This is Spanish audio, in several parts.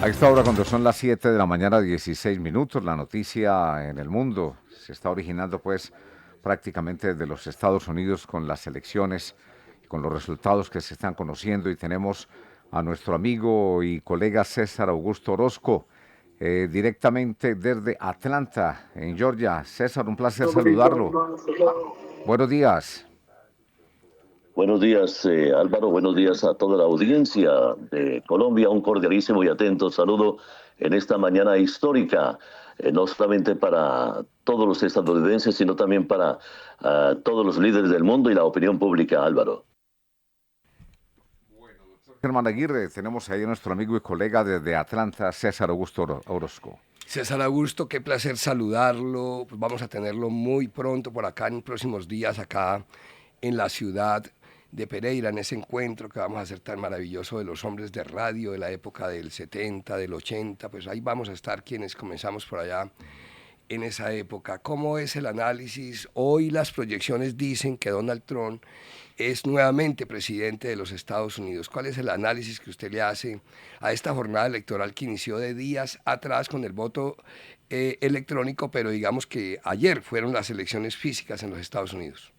A esta hora, cuando son las 7 de la mañana, 16 minutos, la noticia en el mundo se está originando pues prácticamente desde los Estados Unidos con las elecciones, con los resultados que se están conociendo y tenemos a nuestro amigo y colega César Augusto Orozco directamente desde Atlanta, en Georgia. César, un placer saludarlo. Buenos días. Buenos días, Álvaro. Buenos días a toda la audiencia de Colombia. Un cordialísimo y atento saludo en esta mañana histórica, no solamente para todos los estadounidenses, sino también para todos los líderes del mundo y la opinión pública, Álvaro. Germán Aguirre, tenemos ahí a nuestro amigo y colega desde Atlanta, César Augusto Orozco. César Augusto, qué placer saludarlo. Pues vamos a tenerlo muy pronto por acá en próximos días, acá en la ciudad de Pereira, en ese encuentro que vamos a hacer tan maravilloso de los hombres de radio de la época del 70, del 80. Pues ahí vamos a estar quienes comenzamos por allá en esa época. ¿Cómo es el análisis? Hoy las proyecciones dicen que Donald Trump es nuevamente presidente de los Estados Unidos. ¿Cuál es el análisis que usted le hace a esta jornada electoral que inició de días atrás con el voto electrónico, pero digamos que ayer fueron las elecciones físicas en los Estados Unidos?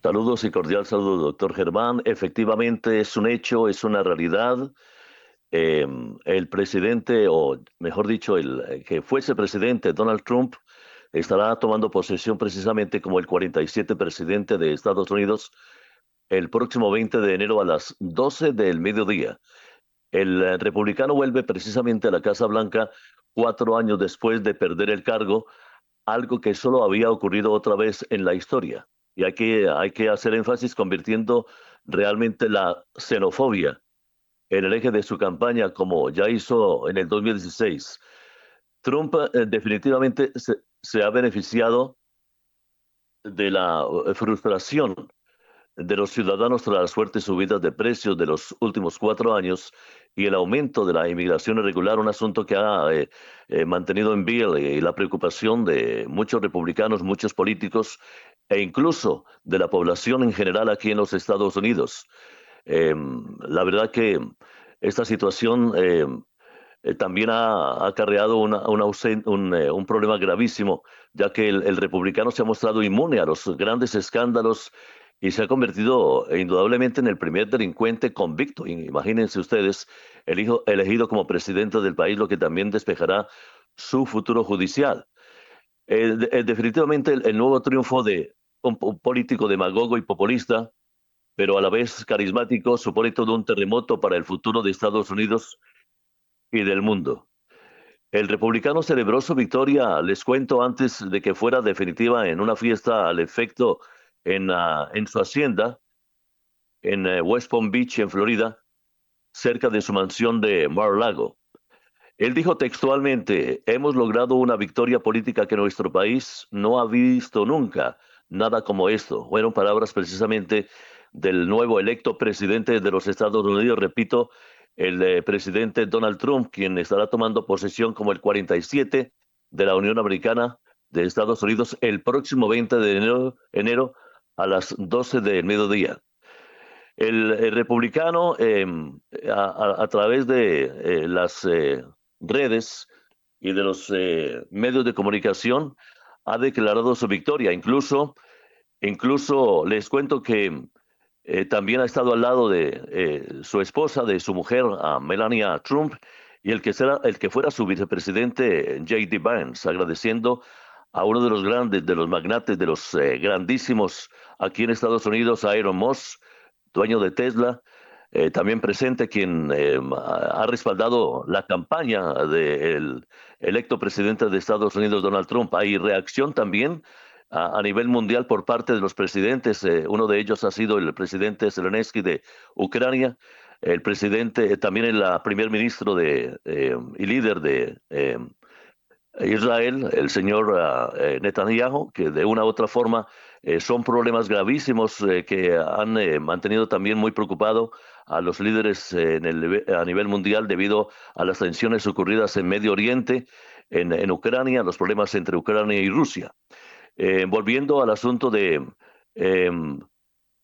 Saludos y cordial saludo, doctor Germán. Efectivamente es un hecho, es una realidad. Eh, el presidente, o mejor dicho, el que fuese presidente, Donald Trump, estará tomando posesión precisamente como el 47 presidente de Estados Unidos el próximo 20 de enero a las 12 del mediodía. El republicano vuelve precisamente a la Casa Blanca 4 años después de perder el cargo, algo que solo había ocurrido otra vez en la historia. Y hay que hacer énfasis convirtiendo realmente la xenofobia en el eje de su campaña, como ya hizo en el 2016. Trump definitivamente se ha beneficiado de la frustración de los ciudadanos tras las fuertes subidas de precios de los últimos 4 años y el aumento de la inmigración irregular, un asunto que ha mantenido en vilo y la preocupación de muchos republicanos, muchos políticos e incluso de la población en general aquí en los Estados Unidos. La verdad que esta situación también ha acarreado un problema gravísimo, ya que el republicano se ha mostrado inmune a los grandes escándalos y se ha convertido indudablemente en el primer delincuente convicto. Imagínense ustedes, elegido como presidente del país, lo que también despejará su futuro judicial. Definitivamente el nuevo triunfo de un político demagogo y populista, pero a la vez carismático, supone todo un terremoto para el futuro de Estados Unidos y del mundo. El republicano celebró su victoria, les cuento, antes de que fuera definitiva, en una fiesta al efecto en su hacienda en West Palm Beach, en Florida, cerca de su mansión de Mar-a-Lago. Él dijo textualmente: hemos logrado una victoria política que nuestro país no ha visto nunca, nada como esto. Fueron palabras precisamente del nuevo electo presidente de los Estados Unidos, repito, el presidente Donald Trump, quien estará tomando posesión como el 47 de la Unión Americana de Estados Unidos el próximo 20 de enero a las 12 del mediodía. El republicano, a través de las redes y de los medios de comunicación, ha declarado su victoria. Incluso les cuento que también ha estado al lado de su esposa, de su mujer, Melania Trump, y el que fuera su vicepresidente, J.D. Vance, agradeciendo a uno de los grandes, de los magnates, de los grandísimos aquí en Estados Unidos, a Elon Musk, dueño de Tesla, también presente, quien ha respaldado la campaña del electo presidente de Estados Unidos, Donald Trump. Hay reacción también a nivel mundial por parte de los presidentes. Uno de ellos ha sido el presidente Zelensky de Ucrania, el presidente, también el primer ministro y líder de Israel, el señor Netanyahu, que de una u otra forma son problemas gravísimos que han mantenido también muy preocupado a los líderes a nivel mundial debido a las tensiones ocurridas en Medio Oriente, en Ucrania, los problemas entre Ucrania y Rusia. Volviendo al asunto de eh,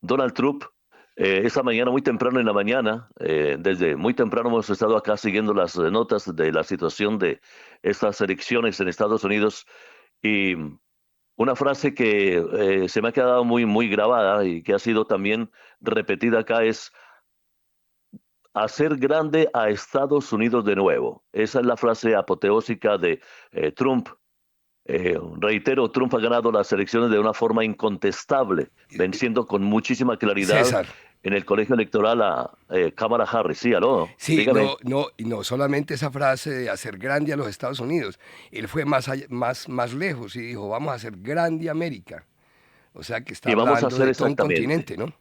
Donald Trump, Esta mañana, muy temprano en la mañana, desde muy temprano hemos estado acá siguiendo las notas de la situación de estas elecciones en Estados Unidos y una frase que se me ha quedado muy, muy grabada y que ha sido también repetida acá es hacer grande a Estados Unidos de nuevo. Esa es la frase apoteósica de Trump. Reitero, Trump ha ganado las elecciones de una forma incontestable, venciendo con muchísima claridad César. en el colegio electoral a Kamala Harris. Sí, aló, Sí, dígame. no, no, y no solamente esa frase de hacer grande a los Estados Unidos, él fue más lejos y dijo, vamos a hacer grande América. O sea que está Y vamos a hablando hacer de todo un exactamente. continente, ¿no?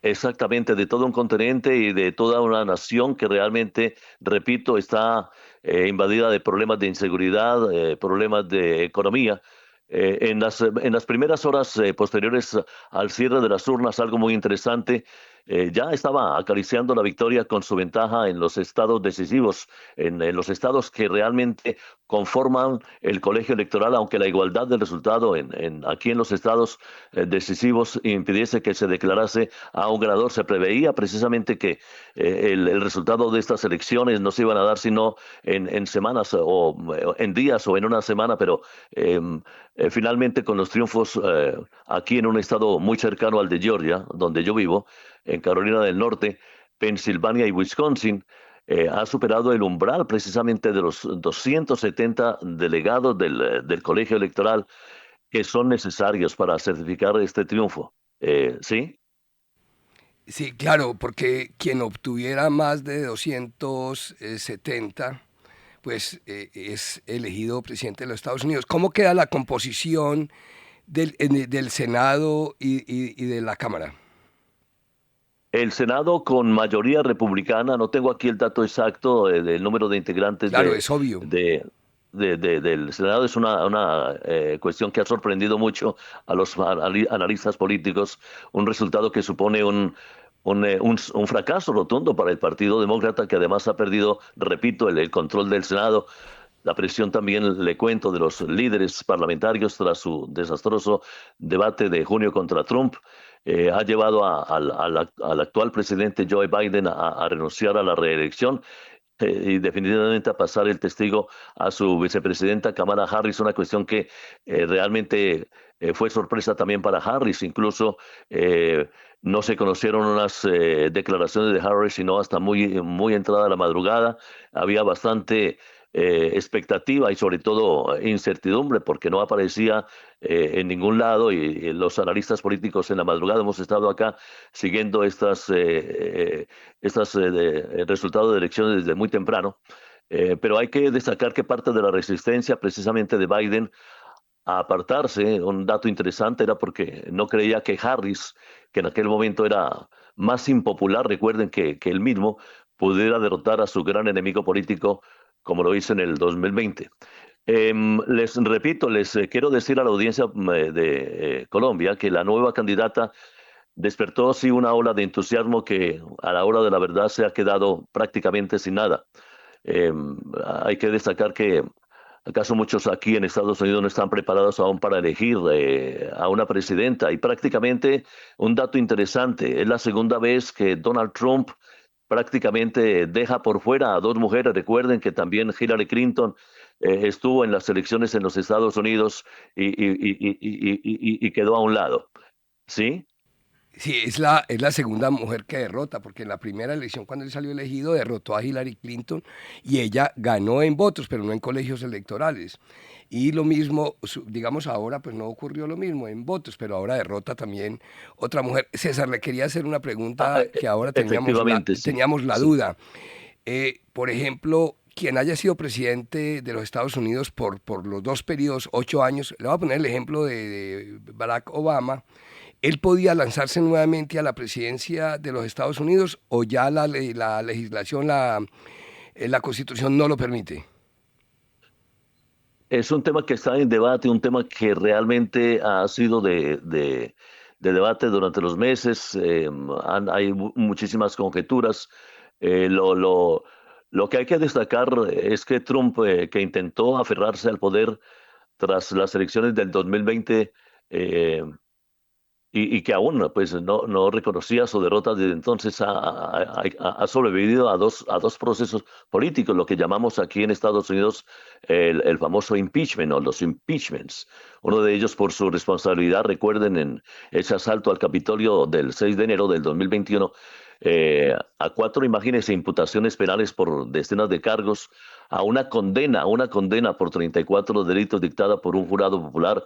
Exactamente, de todo un continente y de toda una nación que realmente, repito, está invadida de problemas de inseguridad, problemas de economía. En las primeras horas posteriores al cierre de las urnas, algo muy interesante, ya estaba acariciando la victoria con su ventaja en los estados decisivos, en los estados que realmente conforman el colegio electoral, aunque la igualdad del resultado aquí en los estados decisivos impidiese que se declarase a un ganador. Se preveía precisamente que el resultado de estas elecciones no se iban a dar sino en semanas o en días o en una semana, pero eh, finalmente con los triunfos aquí en un estado muy cercano al de Georgia, donde yo vivo, en Carolina del Norte, Pensilvania y Wisconsin, ha superado el umbral precisamente de los 270 delegados del colegio electoral que son necesarios para certificar este triunfo. ¿Sí? Sí, claro, porque quien obtuviera más de 270, pues es elegido presidente de los Estados Unidos. ¿Cómo queda la composición del Senado y de la Cámara? El Senado con mayoría republicana, no tengo aquí el dato exacto del número de integrantes Claro, es obvio. de- del Senado, es una cuestión que ha sorprendido mucho a los analistas políticos, un resultado que supone un fracaso rotundo para el Partido Demócrata, que además ha perdido, repito, el control del Senado. La presión también, le cuento, de los líderes parlamentarios tras su desastroso debate de junio contra Trump ha llevado al actual presidente Joe Biden a renunciar a la reelección y definitivamente a pasar el testigo a su vicepresidenta Kamala Harris, una cuestión que realmente fue sorpresa también para Harris. Incluso eh, no se conocieron unas declaraciones de Harris, sino hasta muy, muy entrada la madrugada. Había bastante expectativa y sobre todo incertidumbre porque no aparecía en ningún lado y los analistas políticos en la madrugada hemos estado acá siguiendo estas resultados de elecciones desde muy temprano. Pero hay que destacar que parte de la resistencia precisamente de Biden a apartarse, un dato interesante era porque no creía que Harris, que en aquel momento era más impopular, recuerden que él mismo, pudiera derrotar a su gran enemigo político como lo hizo en el 2020. Les repito, les quiero decir a la audiencia de Colombia que la nueva candidata despertó sí una ola de entusiasmo que a la hora de la verdad se ha quedado prácticamente sin nada. Eh, Hay que destacar que acaso muchos aquí en Estados Unidos no están preparados aún para elegir a una presidenta y prácticamente un dato interesante, es la segunda vez que Donald Trump prácticamente deja por fuera a dos mujeres. Recuerden que también Hillary Clinton estuvo en las elecciones en los Estados Unidos y quedó a un lado. ¿Sí? Sí, es la segunda mujer que derrota, porque en la primera elección, cuando él salió elegido, derrotó a Hillary Clinton y ella ganó en votos, pero no en colegios electorales. Y lo mismo, digamos ahora, pues no ocurrió lo mismo en votos, pero ahora derrota también otra mujer. César, le quería hacer una pregunta que ahora Efectivamente, sí. teníamos la Sí. duda. Por ejemplo, quien haya sido presidente de los Estados Unidos por los dos periodos, 8 años, le voy a poner el ejemplo de Barack Obama. ¿Él podía lanzarse nuevamente a la presidencia de los Estados Unidos o ya la legislación, la constitución no lo permite? Es un tema que está en debate, un tema que realmente ha sido de debate durante los meses. Hay muchísimas conjeturas. Eh, lo, lo, lo que hay que destacar es que Trump, que intentó aferrarse al poder tras las elecciones del 2020, eh, y que aún pues, no reconocía su derrota, desde entonces ha sobrevivido a dos procesos políticos, lo que llamamos aquí en Estados Unidos el famoso impeachment o los impeachments. Uno de ellos por su responsabilidad, recuerden, en ese asalto al Capitolio del 6 de enero del 2021, a cuatro, imagínense, imputaciones penales por decenas de cargos, a una condena por 34 delitos dictada por un jurado popular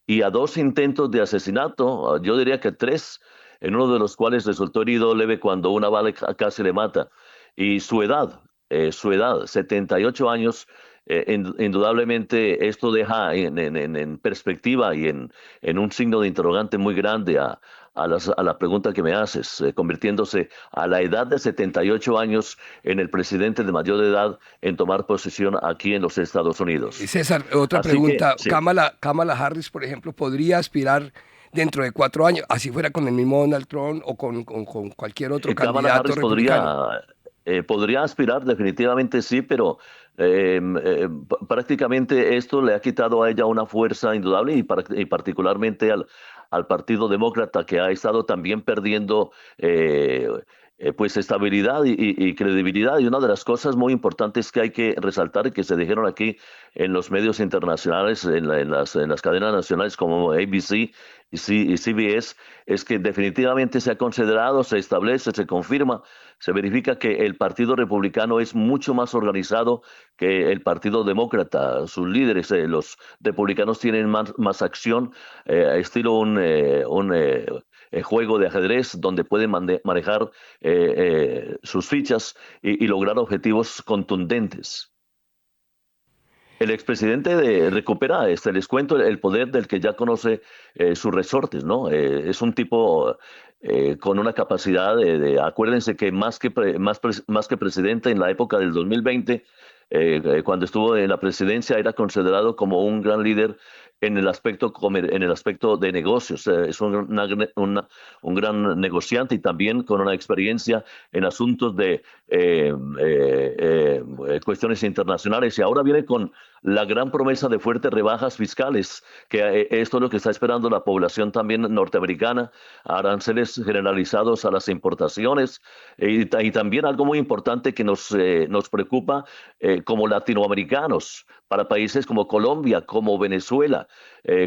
y a dos intentos de asesinato, yo diría que tres, en uno de los cuales resultó herido leve cuando una bala casi le mata. Y su edad, 78 años, indudablemente esto deja en perspectiva y en un signo de interrogante muy grande a la pregunta que me haces, convirtiéndose a la edad de 78 años en el presidente de mayor edad en tomar posesión aquí en los Estados Unidos. César, otra Así que, pregunta. sí. Kamala Harris, por ejemplo, podría aspirar dentro de 4 años, así fuera con el mismo Donald Trump o con cualquier otro Kamala candidato Harris republicano. podría aspirar, definitivamente sí, pero prácticamente esto le ha quitado a ella una fuerza indudable y particularmente al Partido Demócrata, que ha estado también perdiendo pues estabilidad y credibilidad. Y una de las cosas muy importantes que hay que resaltar y que se dijeron aquí en los medios internacionales, en las cadenas nacionales como ABC y CBS, es que definitivamente se ha considerado, se establece, se confirma, se verifica que el Partido Republicano es mucho más organizado que el Partido Demócrata. Sus líderes, los republicanos, tienen más acción, estilo un juego de ajedrez donde pueden manejar sus fichas y lograr objetivos contundentes. El expresidente recupera, les cuento, el poder del que ya conoce sus resortes, ¿no? Es un tipo con una capacidad acuérdense que más que presidente en la época del 2020, cuando estuvo en la presidencia, era considerado como un gran líder en el aspecto de negocios. Es un gran negociante y también con una experiencia en asuntos de cuestiones internacionales. Y ahora viene con la gran promesa de fuertes rebajas fiscales, que esto es lo que está esperando la población también norteamericana, aranceles generalizados a las importaciones y también algo muy importante que nos preocupa como latinoamericanos, para países como Colombia, como Venezuela,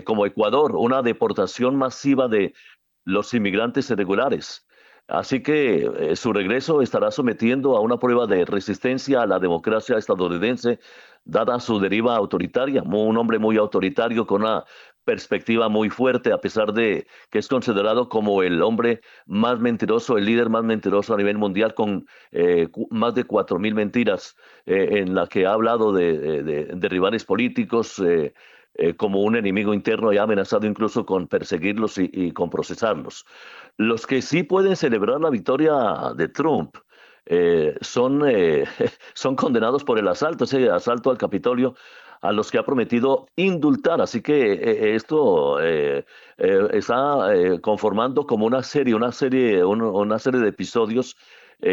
como Ecuador, una deportación masiva de los inmigrantes irregulares. Así que su regreso estará sometiendo a una prueba de resistencia a la democracia estadounidense, dada su deriva autoritaria, un hombre muy autoritario con una perspectiva muy fuerte, a pesar de que es considerado como el hombre más mentiroso, el líder más mentiroso a nivel mundial, con más de 4.000 mentiras en la que ha hablado de rivales políticos, como un enemigo interno y ha amenazado incluso con perseguirlos y con procesarlos. Los que sí pueden celebrar la victoria de Trump son condenados por el asalto, ese asalto al Capitolio, a los que ha prometido indultar. Así que esto está conformando como una serie de episodios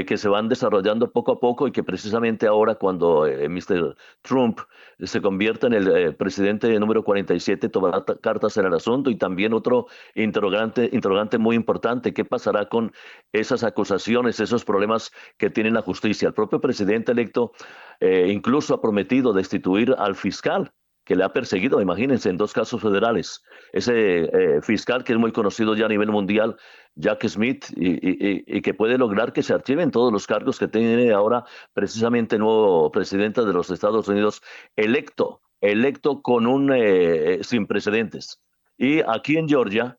que se van desarrollando poco a poco y que precisamente ahora cuando Mr. Trump se convierta en el presidente número 47 tomará cartas en el asunto. Y también otro interrogante muy importante: ¿qué pasará con esas acusaciones, esos problemas que tiene la justicia? El propio presidente electo incluso ha prometido destituir al fiscal que le ha perseguido, imagínense, en dos casos federales. Ese fiscal que es muy conocido ya a nivel mundial, Jack Smith, y que puede lograr que se archiven todos los cargos que tiene ahora precisamente el nuevo presidente de los Estados Unidos, electo con sin precedentes. Y aquí en Georgia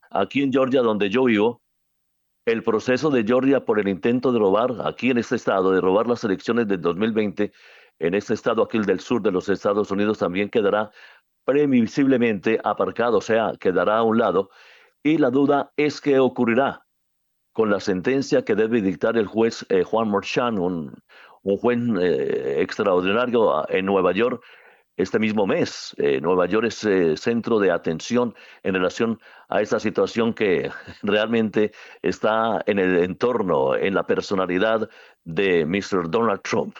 donde yo vivo, el proceso de Georgia por el intento de robar, aquí en este estado, de robar las elecciones del 2020, en este estado aquí del sur de los Estados Unidos, también quedará previsiblemente aparcado, o sea, quedará a un lado. Y la duda es qué ocurrirá con la sentencia que debe dictar el juez Juan Merchan, un juez extraordinario en Nueva York, este mismo mes. Nueva York es centro de atención en relación a esta situación que realmente está en el entorno, en la personalidad de Mr. Donald Trump.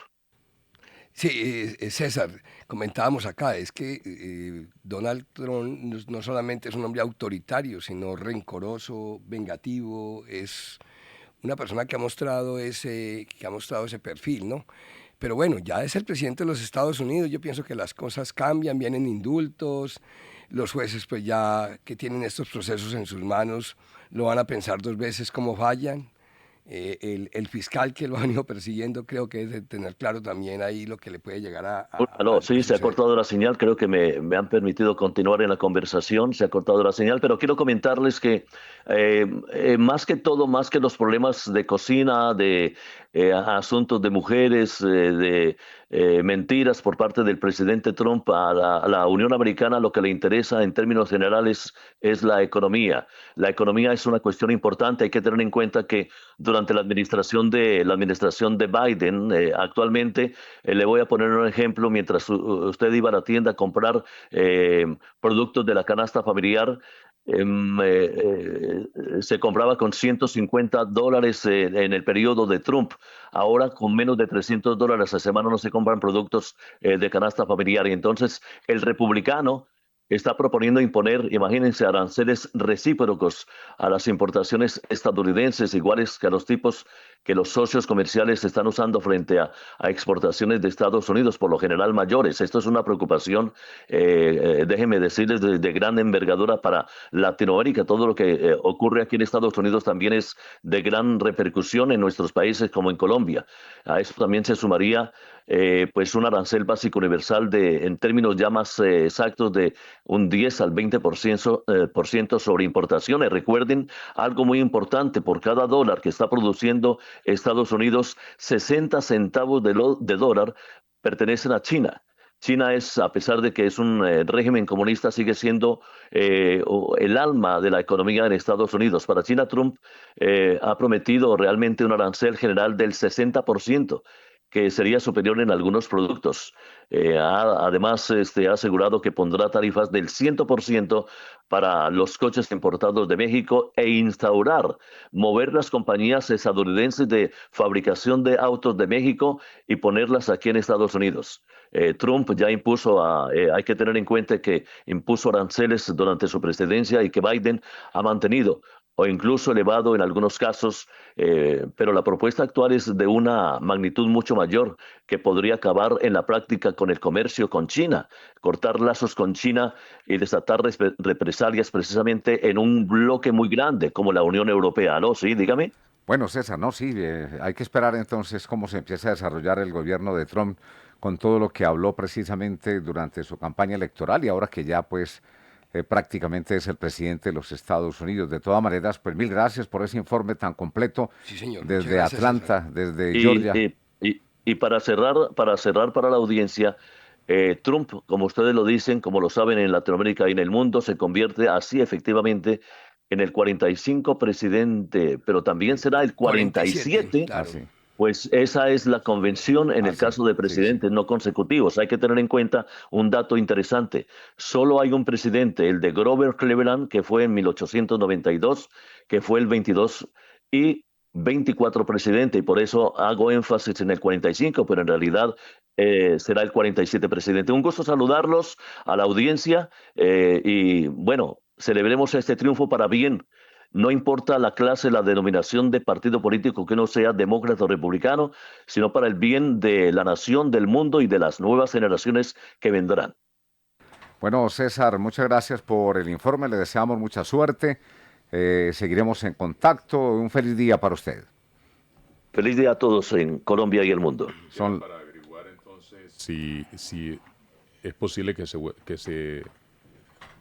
Sí, César, comentábamos acá, es que Donald Trump no solamente es un hombre autoritario, sino rencoroso, vengativo, es una persona que ha mostrado ese perfil, ¿no? Pero bueno, ya es el presidente de los Estados Unidos, yo pienso que las cosas cambian, vienen indultos, los jueces pues ya que tienen estos procesos en sus manos lo van a pensar dos veces cómo fallan. El fiscal que lo ha venido persiguiendo creo que debe tener claro también ahí lo que le puede llegar Aló, a sí, se ha suceder. cortado la señal, creo que me han permitido continuar en la conversación, se ha cortado la señal, pero quiero comentarles que más que todo, más que los problemas de cocina, de asuntos de mujeres, de mentiras por parte del presidente Trump a la Unión Americana, lo que le interesa en términos generales es la economía. La economía es una cuestión importante, hay que tener en cuenta que durante la administración de Biden, actualmente, le voy a poner un ejemplo. Mientras usted iba a la tienda a comprar productos de la canasta familiar, se compraba con $150 en el periodo de Trump. Ahora con menos de $300 a semana no se compran productos de canasta familiar. Y entonces el republicano está proponiendo imponer, imagínense, aranceles recíprocos a las importaciones estadounidenses, iguales que a los tipos que los socios comerciales están usando frente a exportaciones de Estados Unidos, por lo general mayores. Esto es una preocupación, déjenme decirles, de gran envergadura para Latinoamérica. Todo lo que ocurre aquí en Estados Unidos también es de gran repercusión en nuestros países como en Colombia. A eso también se sumaría pues un arancel básico universal en términos ya más exactos, de un 10 al 20% por ciento sobre importaciones. Recuerden algo muy importante: por cada dólar que está produciendo Estados Unidos, 60 centavos de dólar pertenecen a China. China es, a pesar de que es un régimen comunista, sigue siendo el alma de la economía en Estados Unidos. Para China, Trump ha prometido realmente un arancel general del 60%, que sería superior en algunos productos. Además, ha asegurado que pondrá tarifas del 100% para los coches importados de México, e mover las compañías estadounidenses de fabricación de autos de México y ponerlas aquí en Estados Unidos. Trump ya hay que tener en cuenta que impuso aranceles durante su presidencia y que Biden ha mantenido o incluso elevado en algunos casos, pero la propuesta actual es de una magnitud mucho mayor, que podría acabar en la práctica con el comercio con China, cortar lazos con China y desatar represalias precisamente en un bloque muy grande como la Unión Europea. ¿No? Sí, dígame. Bueno, César, no, sí, hay que esperar entonces cómo se empieza a desarrollar el gobierno de Trump con todo lo que habló precisamente durante su campaña electoral y ahora que ya pues prácticamente es el presidente de los Estados Unidos. De todas maneras, pues mil gracias por ese informe tan completo Sí, señor, muchas desde gracias, César. Atlanta, desde Y, Georgia. y para cerrar para la audiencia, Trump, como ustedes lo dicen, como lo saben en Latinoamérica y en el mundo, se convierte así efectivamente en el 45 presidente, pero también será el 47, 47. claro. Así, Pues esa es la convención en el así, caso de sí, sí. presidentes no consecutivos. Hay que tener en cuenta un dato interesante. Solo hay un presidente, el de Grover Cleveland, que fue en 1892, que fue el 22 y 24 presidente, y por eso hago énfasis en el 45, pero en realidad será el 47 presidente. Un gusto saludarlos a la audiencia, y bueno, celebremos este triunfo para bien. No importa la clase, la denominación de partido político que uno sea, demócrata o republicano, sino para el bien de la nación, del mundo y de las nuevas generaciones que vendrán. Bueno, César, muchas gracias por el informe, le deseamos mucha suerte, seguiremos en contacto, un feliz día para usted. Feliz día a todos en Colombia y el mundo. Era Son para averiguar entonces si es posible que se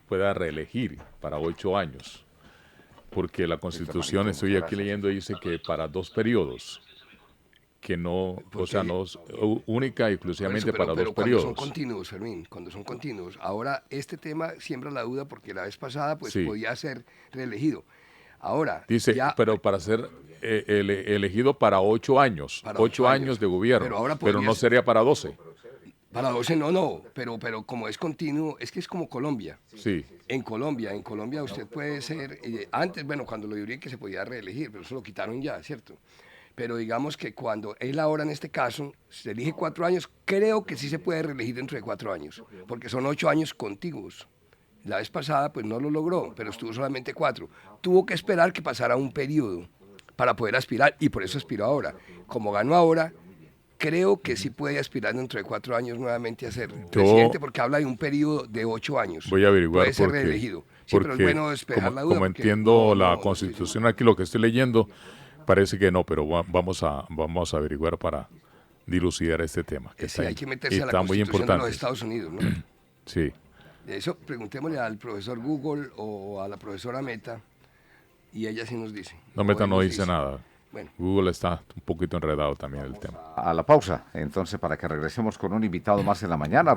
pueda reelegir para 8 años, porque la Listo, Constitución, hermanito, estoy muchas aquí gracias. leyendo, dice que para 2 periodos, que no, o sea, Porque no es única y por eso, exclusivamente para dos pero cuando son periodos. continuos, Fermín, cuando son continuos. Ahora, este tema siembra la duda porque la vez pasada, pues, Sí, podía ser reelegido. Ahora, dice, ya pero para ser elegido para 8 años, para 8 ocho años años, de pero gobierno, ahora pero podría no ser, sería para 12. para 12 no, no, pero como es continuo, es que es como Colombia. Sí, En Colombia usted puede ser, antes, bueno, cuando lo diría que se podía reelegir, pero eso lo quitaron ya, ¿cierto? Pero digamos que cuando él ahora en este caso se elige 4 años, creo que sí se puede reelegir dentro de 4 años, porque son 8 años contiguos. La vez pasada pues no lo logró, pero estuvo solamente 4. Tuvo que esperar que pasara un periodo para poder aspirar y por eso aspiró ahora. Como ganó ahora, creo que sí puede aspirar dentro de 4 años nuevamente a ser presidente, porque habla de un periodo de 8 años. Voy a averiguar puede ser por qué. reelegido. Sí, pero es bueno despejar la duda. Como porque entiendo la sí, Constitución, aquí lo que estoy leyendo parece que no, pero vamos a averiguar para dilucidar este tema. Que sí, hay que meterse a la está muy Constitución de importante. los Estados Unidos, ¿no? Sí. De eso preguntémosle al profesor Google o a la profesora Meta y ella sí nos dice. No, O Meta él no nos dice dice. nada. Bueno. Google está un poquito enredado también en el tema. A la pausa, entonces, para que regresemos con un invitado más en la mañana.